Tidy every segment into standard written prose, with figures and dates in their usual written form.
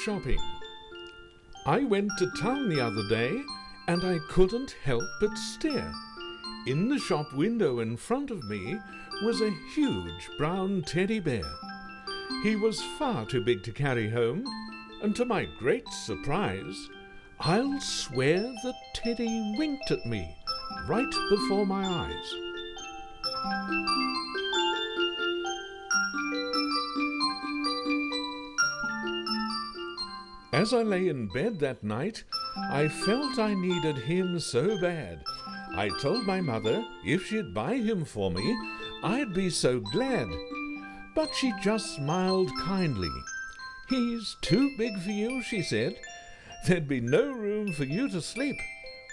shopping. I went to town the other day and I couldn't help but stare. In the shop window in front of me was a huge brown teddy bear. He was far too big to carry home, and to my great surprise, I'll swear that Teddy winked at me right before my eyes. As I lay in bed that night, I felt I needed him so bad. I told my mother if she'd buy him for me, I'd be so glad. But she just smiled kindly. "He's too big for you," she said. "There'd be no room for you to sleep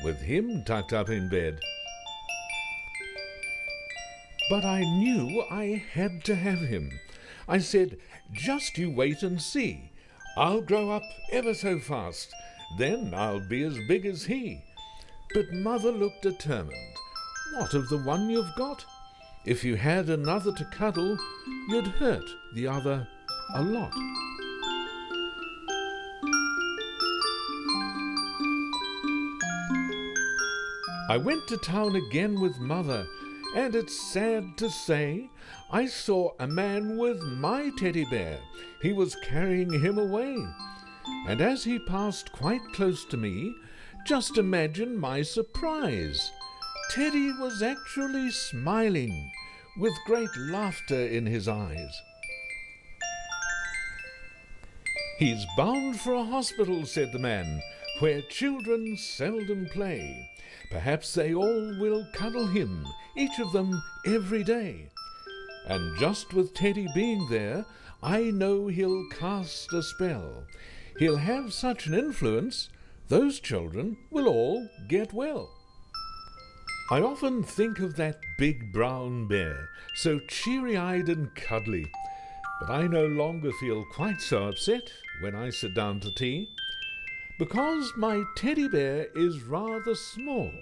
with him tucked up in bed." But I knew I had to have him. I said, "Just you wait and see. I'll grow up ever so fast. Then I'll be as big as he." But Mother looked determined. "What of the one you've got? If you had another to cuddle, you'd hurt the other a lot." I went to town again with Mother, and it's sad to say I saw a man with my teddy bear. He was carrying him away. And as he passed quite close to me, just imagine my surprise. Teddy was actually smiling, with great laughter in his eyes. "He's bound for a hospital," said the man, "where children seldom play. Perhaps they all will cuddle him, each of them every day. And just with Teddy being there, I know he'll cast a spell. He'll have such an influence, those children will all get well." I often think of that big brown bear, so cheery-eyed and cuddly, but I no longer feel quite so upset when I sit down to tea, because my teddy bear is rather small,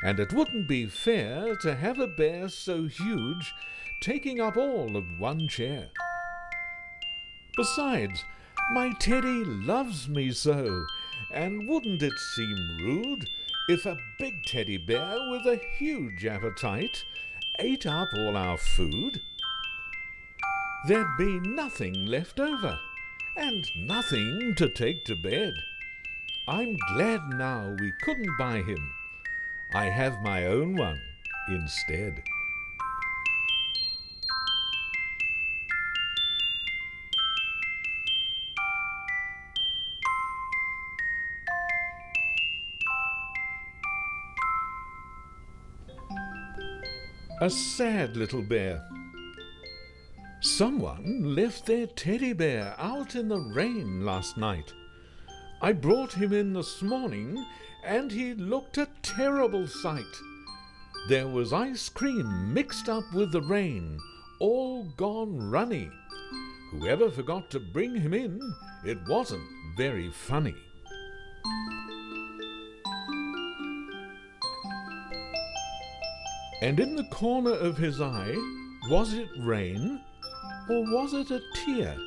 and it wouldn't be fair to have a bear so huge taking up all of one chair. Besides, my teddy loves me so, and wouldn't it seem rude if a big teddy bear with a huge appetite ate up all our food? There'd be nothing left over, and nothing to take to bed. I'm glad now we couldn't buy him. I have my own one instead. A sad little bear. Someone left their teddy bear out in the rain last night. I brought him in this morning, and he looked a terrible sight. There was ice cream mixed up with the rain, all gone runny. Whoever forgot to bring him in, it wasn't very funny. And in the corner of his eye, was it rain, or was it a tear?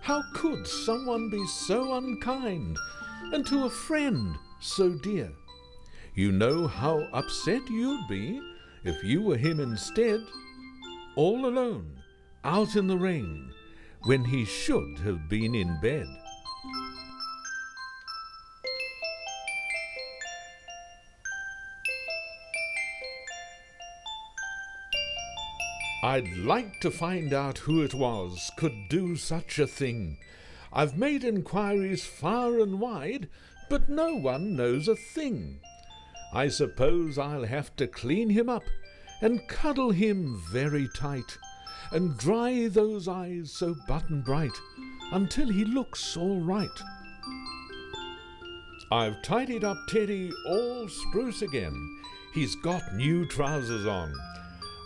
How could someone be so unkind, and to a friend so dear? You know how upset you'd be if you were him instead, all alone, out in the rain, when he should have been in bed. I'd like to find out who it was could do such a thing. I've made inquiries far and wide, but no one knows a thing. I suppose I'll have to clean him up and cuddle him very tight, and dry those eyes so button bright until he looks all right. I've tidied up Teddy all spruce again. He's got new trousers on.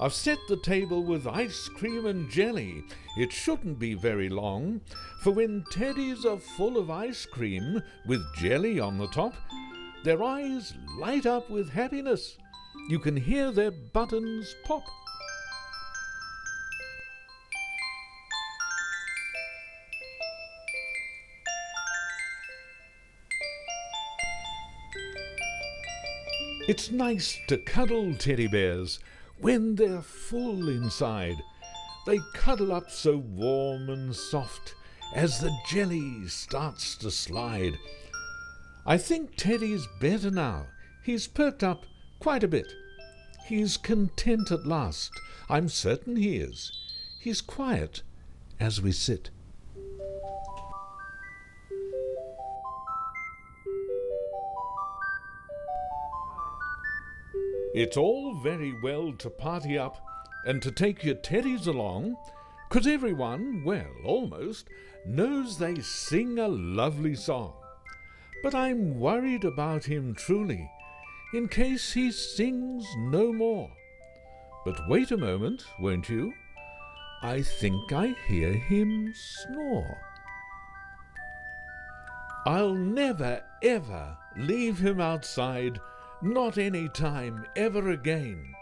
I've set the table with ice cream and jelly. It shouldn't be very long, for when Teddies are full of ice cream with jelly on the top, their eyes light up with happiness. You can hear their buttons pop. It's nice to cuddle teddy bears when they're full inside. They cuddle up so warm and soft as the jelly starts to slide. I think Teddy's better now. He's perked up quite a bit. He's content at last. I'm certain he is. He's quiet as we sit. It's all very well to party up and to take your teddies along, 'cause everyone, well, almost, knows they sing a lovely song. But I'm worried about him truly, in case he sings no more. But wait a moment, won't you? I think I hear him snore. I'll never, ever leave him outside, not any time ever again.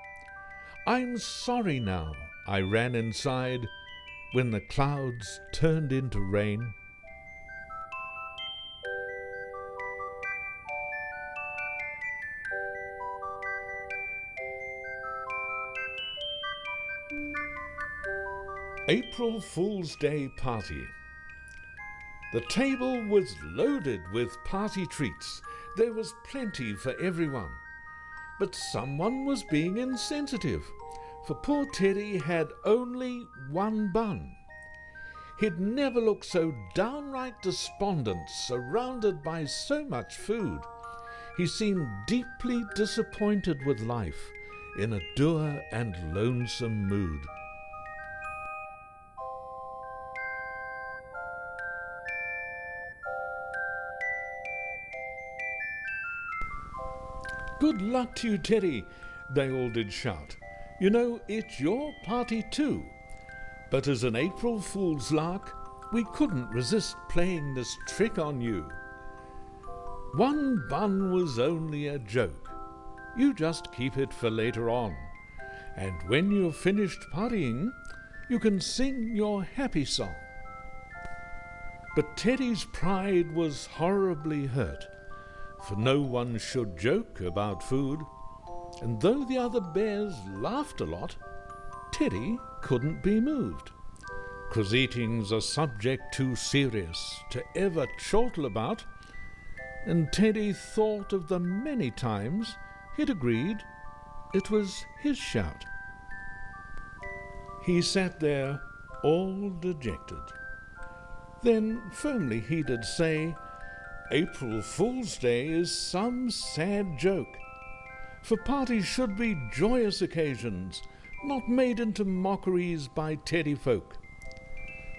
I'm sorry now I ran inside when the clouds turned into rain. April Fool's Day Party. The table was loaded with party treats. There was plenty for everyone. But someone was being insensitive, for poor Teddy had only one bun. He'd never looked so downright despondent, surrounded by so much food. He seemed deeply disappointed with life, in a dour and lonesome mood. "Good luck to you, Teddy," they all did shout. "You know, it's your party too." But as an April Fool's lark, we couldn't resist playing this trick on you. One bun was only a joke. You just keep it for later on. And when you've finished partying, you can sing your happy song. But Teddy's pride was horribly hurt, for no one should joke about food, and though the other bears laughed a lot, Teddy couldn't be moved, 'cause eating's a subject too serious to ever chortle about, and Teddy thought of the many times he'd agreed it was his shout. He sat there all dejected. Then firmly he did say, "April Fool's Day is some sad joke, for parties should be joyous occasions, not made into mockeries by teddy folk.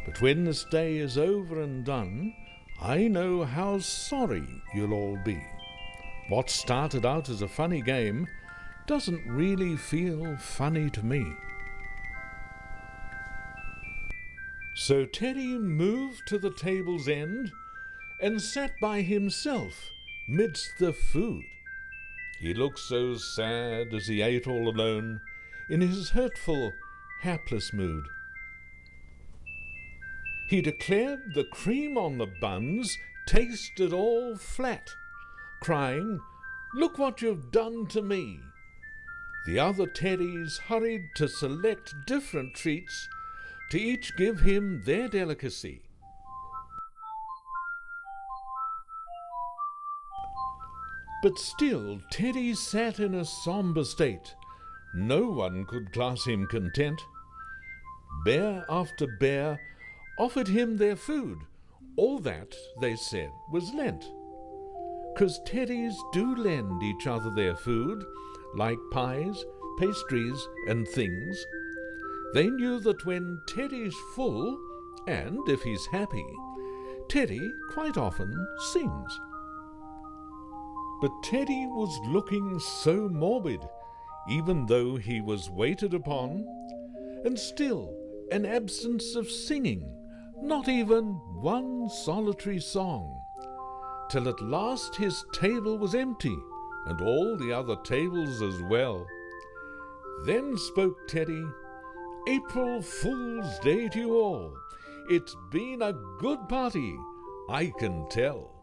But when this day is over and done, I know how sorry you'll all be. What started out as a funny game doesn't really feel funny to me." So Teddy moved to the table's end and sat by himself midst the food. He looked so sad as he ate all alone, in his hurtful, hapless mood. He declared the cream on the buns tasted all flat, crying, "Look what you've done to me." The other teddies hurried to select different treats, to each give him their delicacy. But still Teddy sat in a sombre state. No one could class him content. Bear after bear offered him their food. All that, they said, was lent. 'Cause teddies do lend each other their food, like pies, pastries, and things. They knew that when Teddy's full, and if he's happy, Teddy quite often sings. But Teddy was looking so morbid, even though he was waited upon, and still an absence of singing, not even one solitary song, till at last his table was empty, and all the other tables as well. Then spoke Teddy, "April Fool's Day to you all. It's been a good party, I can tell."